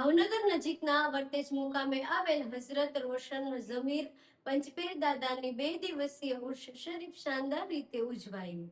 ભાવનગર નજીકના વર્તેજ મુકામે આવેલ હઝરત રોશન ઝમીર પંચપીર દાદાની 2 દિવસીય ઉર્સ શરીફ શાનદાર રીતે ઉજવાઈ।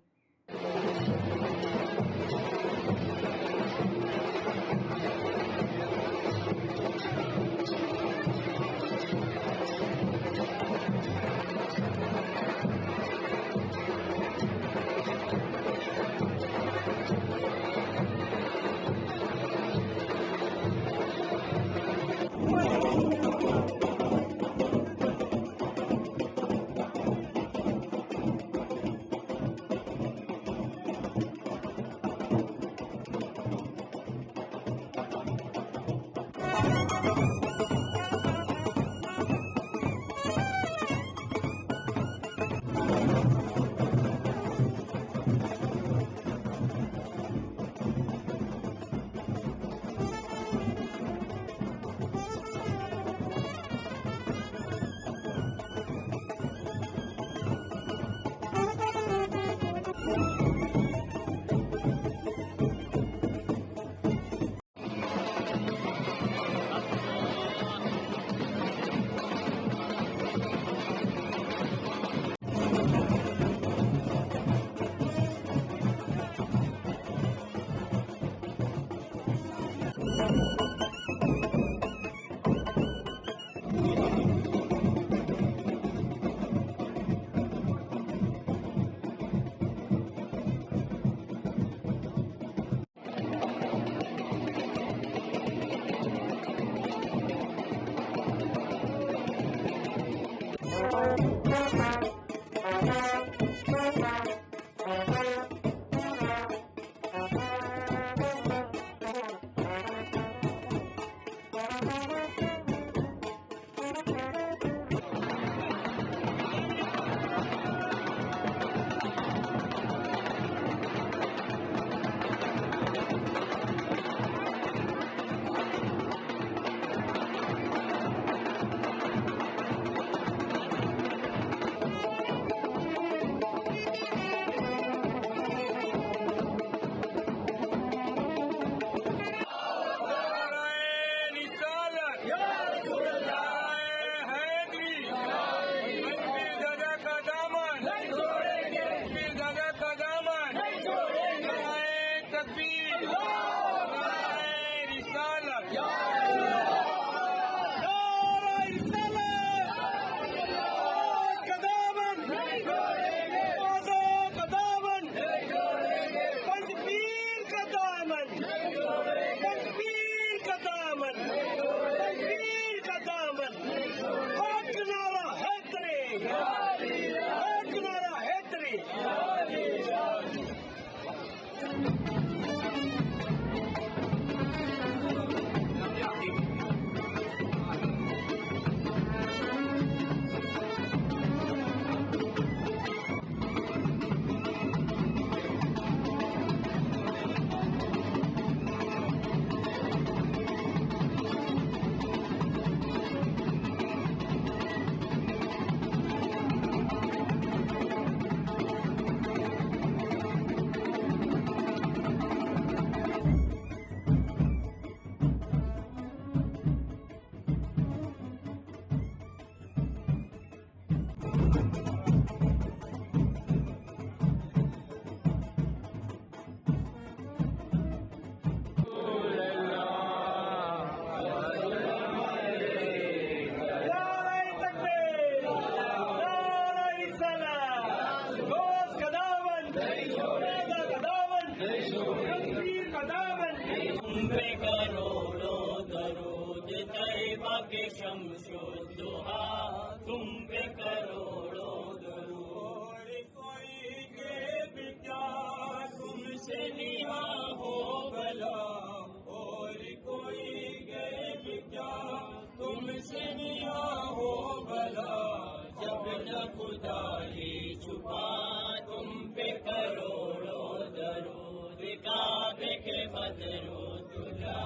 तुम पे करोड़ों दरूद, कोई के बिचा तुमसे निहा हो भला, और कोई के बिचा तुमसे निहा हो भला, जब न खुदा ही छुपा तुम पे करोड़ों दरूद, काबे के बदरो तुझा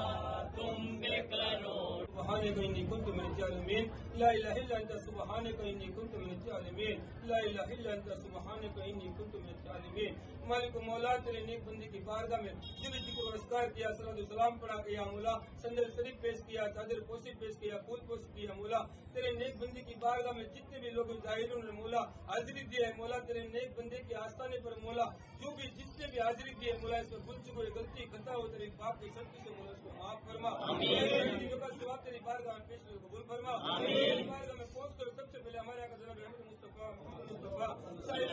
तुम पे करोड़ سبحانك إني كنت من الظالمين لا إله إلا أنت سبحانك إني كنت من الظالمين لا إله إلا أنت سبحانك إني كنت من الظالمين मालिक मौला तेरे नेक बंदे की बारगाह में जो भी जिक्र और अस्कार किया, सलात व सलाम पढ़ा किया मौला, संदल शरीफ पेश किया, चादर पोशी पेश किया, फूल पोश किया मौला, तेरे नेक बंदे की बारगाह में जितने भी लोग जाहिरों ने मौला हाजिरी दी है मौला, तेरे नेक बंदे के आस्थाने पर मौला जो भी जिसने भी हाजिरी दी है मौला, इसमें भूल चुको गलती खता हो तेरी पाप की शक्ति से मौला उसको माफ फरमा, का सवाब तेरी बारगाह में पेश कबूल फरमा, तेरी बारगाह में पहुंच कर सबसे पहले हमारे यहाँ का जनाब अहमद मुस्तफा साहिब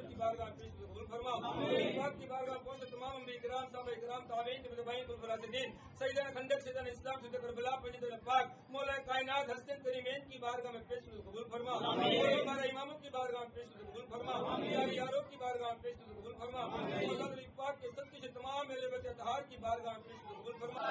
की बारगाह में पेश कबूल फरमा, तेरी बात की बारगाह में पहुंचे तमाम अंबिया किराम साहब इकराम ताबईन तबईन फरासिदीन सैयदना खंडक सैयदना इस्लाम सैयद करबला पंडित पाक मौला कायनात हसन करीमैन की बारगाह में पेश कबूल फरमा, हमारे इमामों की बारगाह में पेश कबूल फरमा, यारों की बारगाह में पेश कबूल फरमा, मौला अली पाक के सत्य से तमाम अहले बैत अतहार की बारगाह में पेश कबूल फरमा।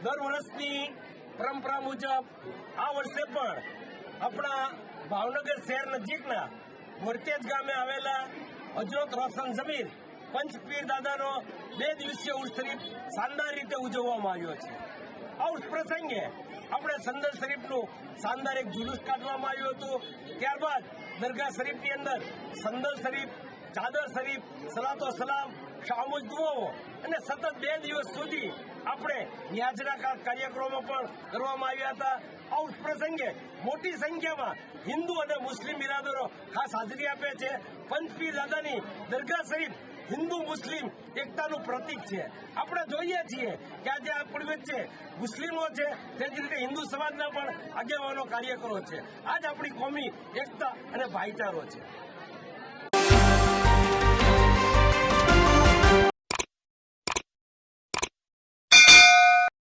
દર વર્ષની પરંપરા મુજબ આ વર્ષે પણ આપણા ભાવનગર શહેર નજીકના વરતેજ ગામે આવેલા હજરત રોશન જમીર પંચપીર દાદાનો 2 દિવસીય ઉર્સ શરીફ શાનદાર રીતે ઉજવવામાં આવ્યો છે। આ ઉર્સ પ્રસંગે આપણે સંદલ શરીફનું શાનદાર એક જુલુસ કાઢવામાં આવ્યું હતું। ત્યારબાદ દરગાહ શરીફની અંદર સંદલ શરીફ, ચાદર શરીફ, સલાતો સલામ, શામુલ દુઆઓ અને સતત 2 દિવસ સુધી આપણે ન્યાજના કાર્યક્રમો પણ કરવામાં આવ્યા હતા। આ પ્રસંગે મોટી સંખ્યામાં હિન્દુ અને મુસ્લિમ બિરાદરો ખાસ હાજરી આપે છે। પંચપીર દાદાની દરગાહ શરીફ હિન્દુ મુસ્લિમ એકતાનું પ્રતીક છે। આપણે જોઈએ છીએ કે આજે આપણી વચ્ચે મુસ્લિમો છે, તે જ રીતે હિન્દુ સમાજના પણ આગેવાનો કાર્યકરો છે। આજ આપણી કોમી એકતા અને ભાઈચારો છે।